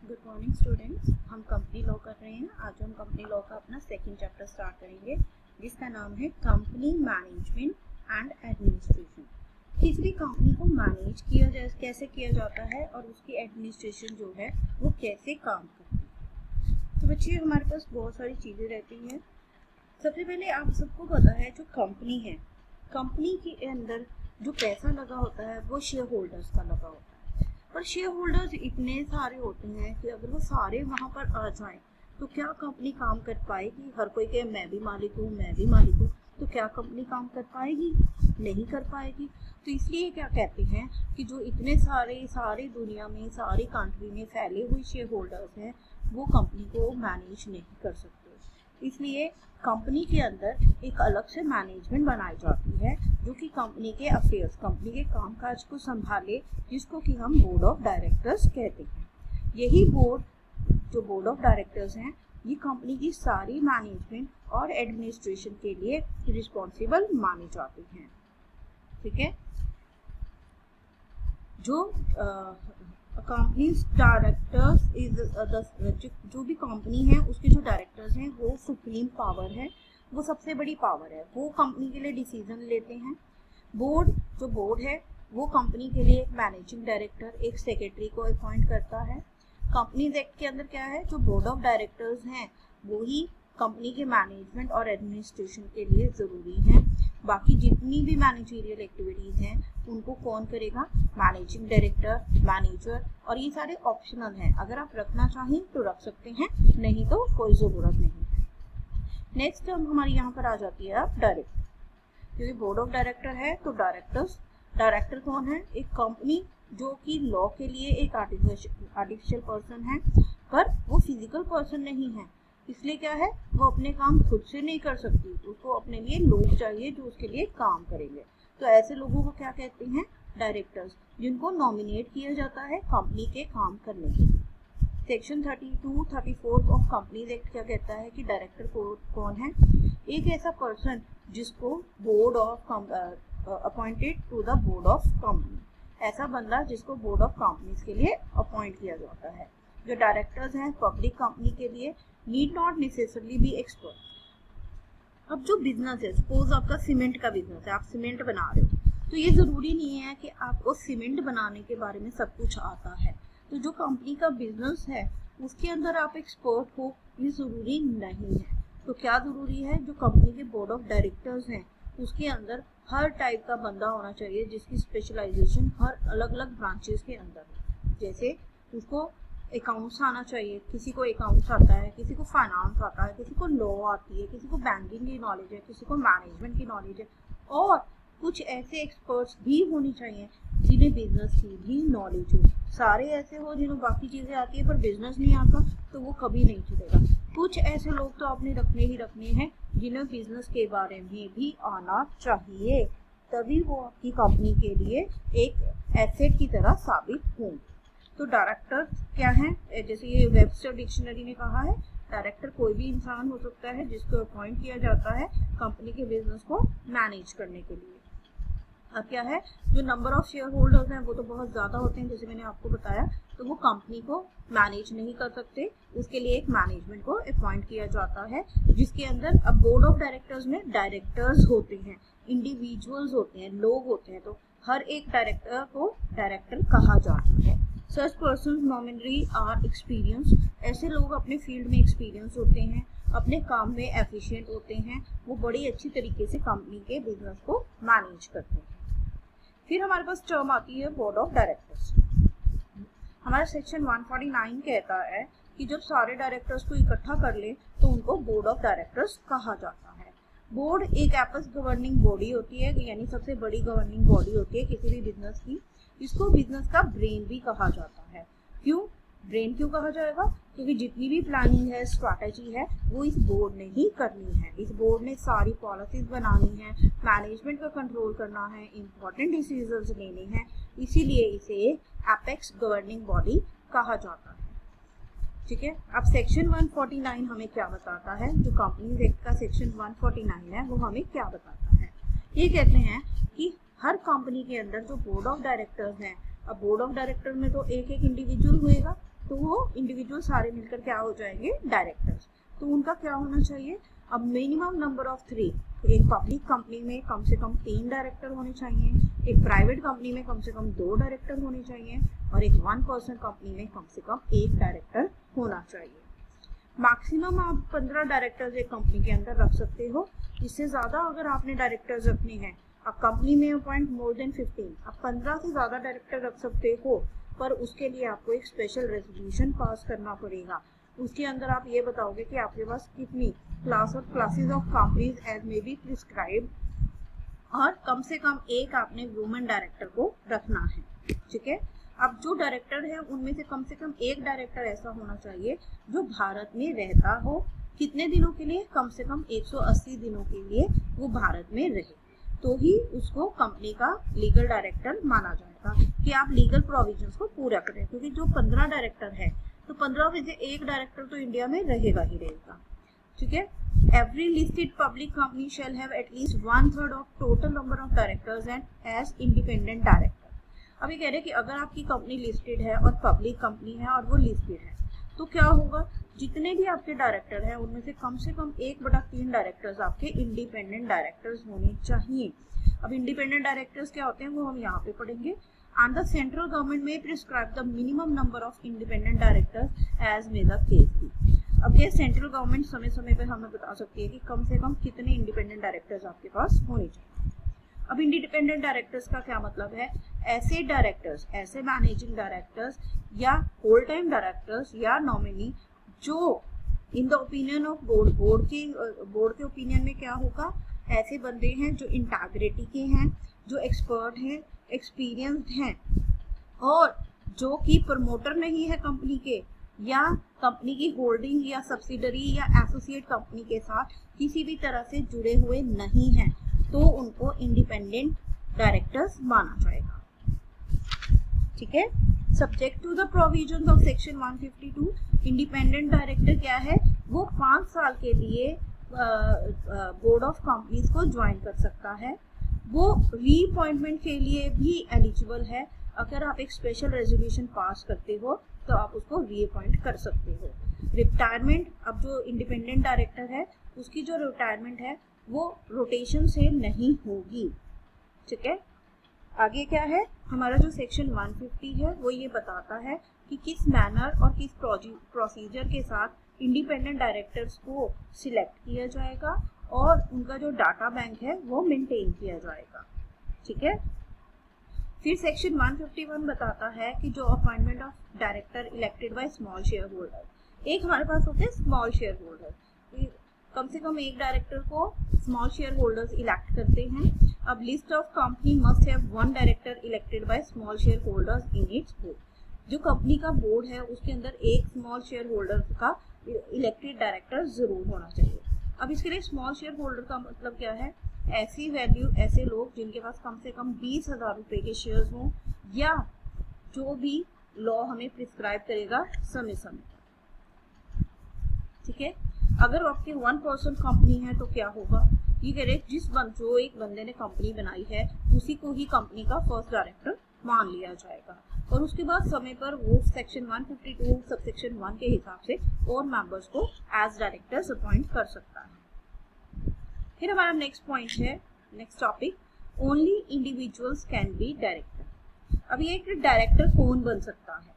Good morning students. हम company law कर रहे हैं। आज हम कंपनी लॉ का अपना सेकंड चैप्टर स्टार्ट करेंगे जिसका नाम है कंपनी मैनेजमेंट एंड एडमिनिस्ट्रेशन। किसी कंपनी को मैनेज कैसे किया जाता है और उसकी एडमिनिस्ट्रेशन जो है वो कैसे काम करती है। तो बच्चे हमारे पास बहुत सारी चीज़ें रहती हैं। सबसे पहले आप सबको पता है जो कंपनी है, कंपनी के अंदर जो पैसा लगा होता है वो शेयर होल्डर्स का लगा होता है। पर शेयर होल्डर्स इतने सारे होते हैं कि अगर वो सारे वहाँ पर आ जाएं तो क्या कंपनी काम कर पाएगी? हर कोई कहे मैं भी मालिक हूँ, मैं भी मालिक हूँ, तो क्या कंपनी काम कर पाएगी? नहीं कर पाएगी। तो इसलिए क्या कहते हैं कि जो इतने सारे दुनिया में सारी कंट्री में फैले हुए शेयर होल्डर्स हैं वो कंपनी को मैनेज नहीं कर सकते। इसलिए कंपनी के अंदर एक अलग से मैनेजमेंट बनाई जाती है जो कि कंपनी के अफेयर्स, कंपनी के कामकाज को संभाले, जिसको कि हम बोर्ड ऑफ डायरेक्टर्स कहते हैं। यही बोर्ड, जो बोर्ड ऑफ डायरेक्टर्स हैं, ये कंपनी की सारी मैनेजमेंट और एडमिनिस्ट्रेशन के लिए रिस्पॉन्सिबल माने जाते हैं। ठीक है। जो कंपनीज डायरेक्टर्स इज जो भी कंपनी है उसके जो डायरेक्टर्स हैं वो सुप्रीम पावर है, वो सबसे बड़ी पावर है। वो कंपनी के लिए डिसीजन लेते हैं। जो बोर्ड है वो कंपनी के लिए एक मैनेजिंग डायरेक्टर, एक सेक्रेटरी को अपॉइंट करता है। कंपनीज एक्ट के अंदर क्या है, जो बोर्ड ऑफ डायरेक्टर्स हैं वो ही कंपनी के मैनेजमेंट और एडमिनिस्ट्रेशन के लिए ज़रूरी हैं। बाकी जितनी भी मैनेजरियल एक्टिविटीज़ हैं उनको कौन करेगा? मैनेजिंग डायरेक्टर, मैनेजर, और ये सारे ऑप्शनल हैं। अगर आप रखना चाहें तो रख सकते हैं, नहीं तो कोई ज़रूरत नहीं है। नेक्स्ट हमारी यहाँ पर आ जाती है अब डायरेक्टर। क्योंकि बोर्ड ऑफ डायरेक्टर है तो डायरेक्टर कौन है? एक कंपनी जो कि लॉ के लिए एक आर्टिफिशियल पर्सन है, पर वो फिजिकल पर्सन नहीं है। इसलिए क्या है, वो अपने काम खुद से नहीं कर सकती, उसको अपने लिए लोग चाहिए जो उसके लिए काम करेंगे। तो ऐसे लोगों को क्या कहते हैं? डायरेक्टर्स, जिनको नॉमिनेट किया जाता है कंपनी के काम करने के लिए। सेक्शन 32-34 ऑफ कंपनीज एक्ट क्या कहता है कि डायरेक्टर कौन है? एक ऐसा पर्सन जिसको board of appointed to the board of company, ऐसा बंदा जिसको बोर्ड ऑफ कंपनीज के लिए अपॉइंट किया जाता है। जो डायरेक्टर्स हैं पब्लिक कंपनी के लिए need not necessarily be expert. अब जो बिजनेस है, सपोज आपका सीमेंट का बिजनेस है, आप सीमेंट बना रहे हो, तो ये ज़रूरी नहीं है कि आपको सीमेंट बनाने के बारे में सब कुछ आता है। तो जो कंपनी का बिजनेस है उसके अंदर आप एक्सपर्ट हो, ये ज़रूरी नहीं है। तो क्या ज़रूरी है? जो कंपनी के बोर्ड ऑफ डायरेक्टर्स हैं उसके अंदर हर टाइप का बंदा होना चाहिए जिसकी स्पेशलाइजेशन हर अलग अलग ब्रांचेस के अंदर है। जैसे उसको अकाउंट्स आना चाहिए, किसी को अकाउंट्स आता है, किसी को फाइनेंस आता है, किसी को लॉ आती है, किसी को बैंकिंग की नॉलेज है, किसी को मैनेजमेंट की नॉलेज है, और कुछ ऐसे एक्सपर्ट्स भी होने चाहिए जिन्हें बिजनेस की भी नॉलेज हो। सारे ऐसे हो जिन्हें बाकी चीज़ें आती है पर बिजनेस नहीं आता तो वो कभी नहीं चलेगा। कुछ ऐसे लोग तो आपने रखने हैं जिन्हें बिजनेस के बारे में भी आना चाहिए, तभी वो आपकी कंपनी के लिए एक एसेट की तरह साबित होंगे। तो डायरेक्टर क्या है? जैसे ये वेबस्टर डिक्शनरी ने कहा है, डायरेक्टर कोई भी इंसान हो सकता है जिसको अपॉइंट किया जाता है कंपनी के बिजनेस को मैनेज करने के लिए। अब क्या है, जो नंबर ऑफ शेयर होल्डर्स हैं वो तो बहुत ज़्यादा होते हैं, जैसे मैंने आपको बताया, तो वो कंपनी को मैनेज नहीं कर सकते। उसके लिए एक मैनेजमेंट को अपॉइंट किया जाता है जिसके अंदर अब बोर्ड ऑफ डायरेक्टर्स में डायरेक्टर्स होते हैं, इंडिविजुअल्स होते हैं, लोग होते हैं। तो हर एक डायरेक्टर को डायरेक्टर कहा जाता है। Such person nominally are experience, ऐसे लोग अपने फील्ड में एक्सपीरियंस होते हैं, अपने काम में एफिशिएंट होते हैं, वो बड़ी अच्छी तरीके से कंपनी के बिजनेस को मैनेज करते हैं। फिर हमारे पास टर्म आती है बोर्ड ऑफ डायरेक्टर्स। हमारा सेक्शन 149 कहता है कि जब सारे डायरेक्टर्स को इकट्ठा कर ले तो उनको बोर्ड ऑफ डायरेक्टर्स कहा जाता है। बोर्ड एक एपस गवर्निंग बॉडी होती है, यानी सबसे बड़ी गवर्निंग बॉडी होती है किसी भी बिजनेस की। इसको बिजनेस का ब्रेन भी कहा जाता है। क्यों ब्रेन क्यों कहा जाएगा? क्योंकि जितनी भी प्लानिंग है, स्ट्रैटेजी है, वो इस बोर्ड ने ही करनी है। इस बोर्ड ने सारी पॉलिसीज बनानी है, मैनेजमेंट का कंट्रोल करना है, इंपॉर्टेंट डिसीजंस लेने हैं, इसीलिए इसे एपेक्स गवर्निंग बॉडी कहा जाता है। ठीक है। अब सेक्शन 149 हमें क्या बताता है? जो कंपनीज एक्ट का सेक्शन 149 है वो हमें क्या बताता है? ये कहते हैं कि हर कंपनी के अंदर जो बोर्ड ऑफ डायरेक्टर्स हैं, अब बोर्ड ऑफ डायरेक्टर में तो एक एक इंडिविजुअल होएगा, तो वो इंडिविजुअल सारे मिलकर क्या हो जाएंगे, डायरेक्टर्स। तो उनका क्या होना चाहिए, अब मिनिमम नंबर ऑफ 3, एक पब्लिक कंपनी में कम से कम 3 डायरेक्टर होने चाहिए, एक प्राइवेट कंपनी में कम से कम 2 डायरेक्टर होने चाहिए, और एक 1% कंपनी में कम से कम 1 डायरेक्टर होना चाहिए। मैक्सिमम आप 15 डायरेक्टर्स एक कंपनी के अंदर रख सकते हो। इससे ज़्यादा अगर आपने डायरेक्टर्स रखने हैं, अब कंपनी में अपॉइंट मोर देन 15, आप 15 से ज़्यादा डायरेक्टर रख सकते हो, पर उसके लिए आपको एक स्पेशल रेजोल्यूशन पास करना पड़ेगा। उसके अंदर आप ये बताओगे कि आपके पास कितनी classes of companies as may be prescribe, और कम से कम एक आपने वुमेन डायरेक्टर को रखना है, ठीक है। अब जो डायरेक्टर है उनमें से कम एक डायरेक्टर ऐसा होना चाहिए जो भारत में रहता हो। कितने दिनों के लिए, कम से कम 180 दिनों के लिए वो भारत में रहे, तो ही उसको कंपनी का लीगल डायरेक्टर माना जाएगा कि आप लीगल प्रोविजंस को पूरा करें। क्योंकि जो 15 डायरेक्टर है तो 15 में से एक डायरेक्टर तो इंडिया में रहेगा ही रहेगा, ठीक है। Every listed public company shall have at least 1/3 of total number of directors and as independent director। अभी कह रहे हैं कि अगर आपकी कंपनी लिस्टेड है और पब्लिक कंपनी है और वो लिस्टेड है, तो क्या होगा, जितने भी आपके डायरेक्टर हैं उनमें से कम 1/3 डायरेक्टर्स आपके इंडिपेंडेंट डायरेक्टर्स होने चाहिए। अब इंडिपेंडेंट डायरेक्टर्स क्या होते हैं वो हम यहाँ पे पढ़ेंगे। And the central government may prescribe the minimum number of independent directors as may the case be. अब ये सेंट्रल गवर्नमेंट समय समय पर हमें बता सकती है कि कम से कम कितने इंडिपेंडेंट डायरेक्टर्स आपके पास होने चाहिए। अब इंडिपेंडेंट डायरेक्टर्स का क्या मतलब है, ऐसे डायरेक्टर्स, ऐसे मैनेजिंग डायरेक्टर्स या होल टाइम डायरेक्टर्स या नॉमिनी जो in the opinion of board के ओपिनियन में क्या होगा, ऐसे बंदे हैं जो इंटेग्रिटी के हैं, जो एक्सपर्ट हैं, एक्सपीरियंस्ड हैं, और जो कि प्रमोटर नहीं है कंपनी के, या कंपनी की होल्डिंग या सब्सिडरी या एसोसिएट कंपनी के साथ किसी भी तरह से जुड़े हुए नहीं हैं, तो उनको इंडिपेंडेंट डायरेक्टर्स माना जाएगा, ठीक है। Subject to the provisions of section 152, independent director क्या है, वो 5 साल के लिए बोर्ड ऑफ कंपनीज को ज्वाइन कर सकता है। वो रीअपॉइंटमेंट के लिए भी एलिजिबल है। अगर आप एक स्पेशल रेजोल्यूशन पास करते हो तो आप उसको रीअपॉइंट कर सकते हो। रिटायरमेंट, अब जो इंडिपेंडेंट डायरेक्टर है उसकी जो रिटायरमेंट है वो रोटेशन से नहीं होगी, ठीक है। आगे क्या है, हमारा जो सेक्शन 150 है वो ये बताता है कि किस मैनर और किस प्रोसीजर के साथ इंडिपेंडेंट डायरेक्टर्स को सिलेक्ट किया जाएगा और उनका जो डाटा बैंक है वो मेंटेन किया जाएगा, ठीक है। फिर सेक्शन 151 बताता है कि जो appointment of director elected by small share holder, एक हमारे पास होते हैं स्मॉल शेयर होल्डर, कम से कम एक डायरेक्टर को स्मॉल शेयर होल्डर्स इलेक्ट करते हैं। अब list of company must have 1 director elected by small share holders in its board. जो कंपनी का बोर्ड है उसके अंदर एक स्मॉल शेयर होल्डर का इलेक्टेड डायरेक्टर जरूर होना चाहिए। अब इसके लिए स्मॉल शेयर होल्डर का मतलब क्या है, ऐसे लोग जिनके पास कम से कम 20,000 रुपए के शेयर्स हों, या जो भी लॉ हमें प्रिस्क्राइब करेगा समय समय, ठीक है। अगर आपकी 1% कंपनी है तो क्या होगा, ये कह रहे जो एक बंदे ने कंपनी बनाई है उसी को ही कंपनी का फर्स्ट डायरेक्टर मान लिया जाएगा, और उसके बाद समय पर वो सेक्शन 152 सबसेक्शन 1 के हिसाब से और मेंबर्स को एज डायरेक्टर्स अपॉइंट कर सकता है। फिर हमारा नेक्स्ट पॉइंट है, next topic, only individuals can be director. अब ये एक डायरेक्टर कौन बन सकता है,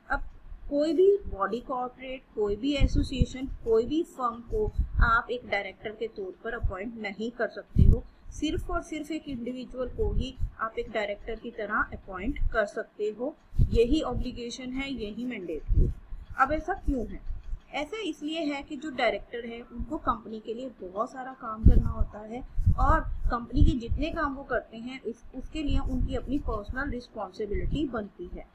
अब कोई भी बॉडी कॉर्पोरेट, कोई भी एसोसिएशन, कोई भी फर्म को आप एक डायरेक्टर के तौर पर अपॉइंट नहीं कर सकते हो। सिर्फ और सिर्फ एक इंडिविजुअल को ही आप एक डायरेक्टर की तरह अपॉइंट कर सकते हो, यही ऑब्लिगेशन है, यही मैंडेट है। अब ऐसा क्यों है, ऐसा इसलिए है कि जो डायरेक्टर है उनको कंपनी के लिए बहुत सारा काम करना होता है, और कंपनी के जितने काम वो करते हैं उसके लिए उनकी अपनी पर्सनल रिस्पॉन्सिबिलिटी बनती है।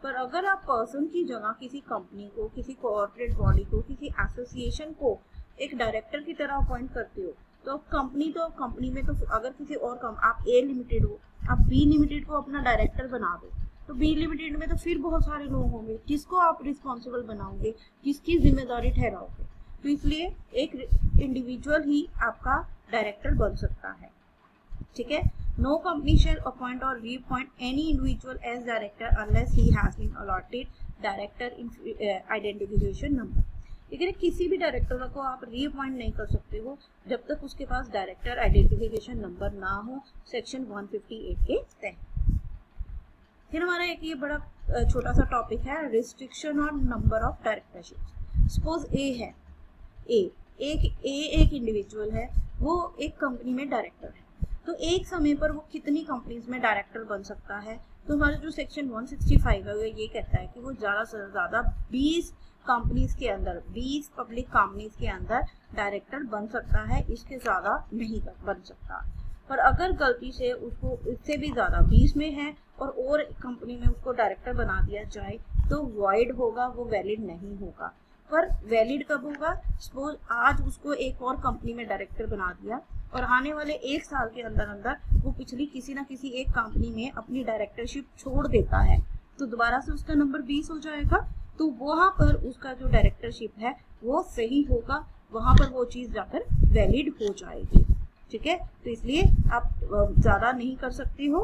पर अगर आप पर्सन की जगह किसी कंपनी को, किसी कोऑपरेट बॉडी को, किसी एसोसिएशन को एक डायरेक्टर की तरह अपॉइंट करते हो, तो कंपनी में तो अगर किसी और आप ए लिमिटेड हो, आप बी लिमिटेड को अपना डायरेक्टर बना दो, तो बी लिमिटेड में तो फिर बहुत सारे लोग होंगे, किसको आप रिस्पॉन्सिबल बनाओगे, किसकी जिम्मेदारी ठहराओगे। तो इसलिए एक इंडिविजुअल ही आपका डायरेक्टर बन सकता है, ठीक है। No company shall appoint or reappoint any individual as director unless he has been allotted director identification number. लेकिन किसी भी डायरेक्टर को आप रीअपॉइंट नहीं कर सकते हो जब तक उसके पास डायरेक्टर आइडेंटिफिकेशन नंबर ना हो सेक्शन 158 के तहत। फिर हमारा एक ये बड़ा छोटा सा टॉपिक है रिस्ट्रिक्शन और नंबर ऑफ डायरेक्टरशिप। सपोज ए है, एक इंडिविजुअल है, वो एक कंपनी में डायरेक्टर है, तो एक समय पर वो कितनी कंपनीज में डायरेक्टर बन सकता है। तो हमारा जो सेक्शन 165 है वो ये कहता है कि वो ज़्यादा से ज़्यादा 20 कंपनीज के अंदर, 20 पब्लिक कंपनीज के अंदर डायरेक्टर बन सकता है, इसके ज़्यादा नहीं बन सकता। पर अगर गलती से उसको इससे भी ज़्यादा 20 में है और कंपनी में उसको डायरेक्टर बना दिया जाए तो वॉइड होगा, वो वैलिड नहीं होगा। पर वैलिड कब होगा? सपोज आज उसको एक और कंपनी में डायरेक्टर बना दिया और आने वाले 1 साल के अंदर अंदर वो पिछली किसी ना किसी एक कंपनी में अपनी डायरेक्टरशिप छोड़ देता है, तो दोबारा से उसका नंबर 20 हो जाएगा। तो वहां पर उसका जो डायरेक्टरशिप है वो सही होगा, वहां पर वो चीज जाकर वैलिड हो जाएगी। ठीक है, तो इसलिए आप ज्यादा नहीं कर सकते हो।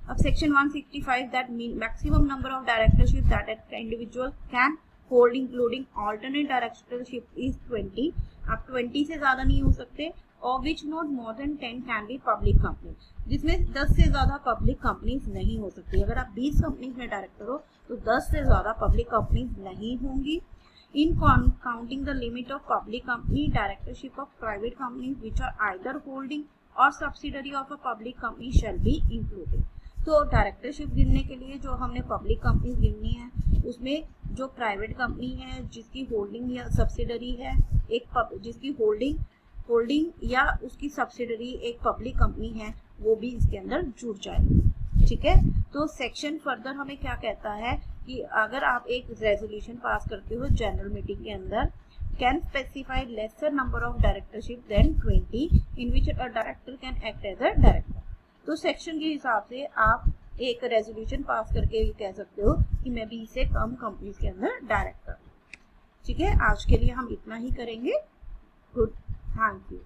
अब section 165 that maximum number of directorship that an individual can hold including alternate directorship is 20। आप 20 से ज्यादा नहीं हो सकते। और which not more than 10 can be public company, जिसमें 10 से ज्यादा पब्लिक कंपनीज नहीं हो सकती। अगर आप 20 कंपनीज में डायरेक्टर हो तो 10 से ज्यादा पब्लिक कंपनीज नहीं होंगी। In counting the limit of public company directorship of private companies which are either holding और subsidiary of a public company shall be included. तो डायरेक्टरशिप गिनने के लिए जो हमने पब्लिक कंपनीज गिननी है उसमें जो प्राइवेट कंपनी है जिसकी होल्डिंग या सब्सिडरी है जिसकी होल्डिंग या उसकी सब्सिडरी एक पब्लिक कंपनी है वो भी इसके अंदर जुड़ जाएगी। ठीक है, तो सेक्शन फर्दर हमें क्या कहता है कि अगर आप एक रेजोल्यूशन पास करते हो जनरल मीटिंग के अंदर, can specify lesser number of directorship than 20 in which a director can act as a director. तो सेक्शन के हिसाब से आप एक रेजोल्यूशन पास करके ये कह सकते हो कि मैं 20 से कम कंपनीज के अंदर डायरेक्टर हूँ। ठीक है, आज के लिए हम इतना ही करेंगे। Good, thank you.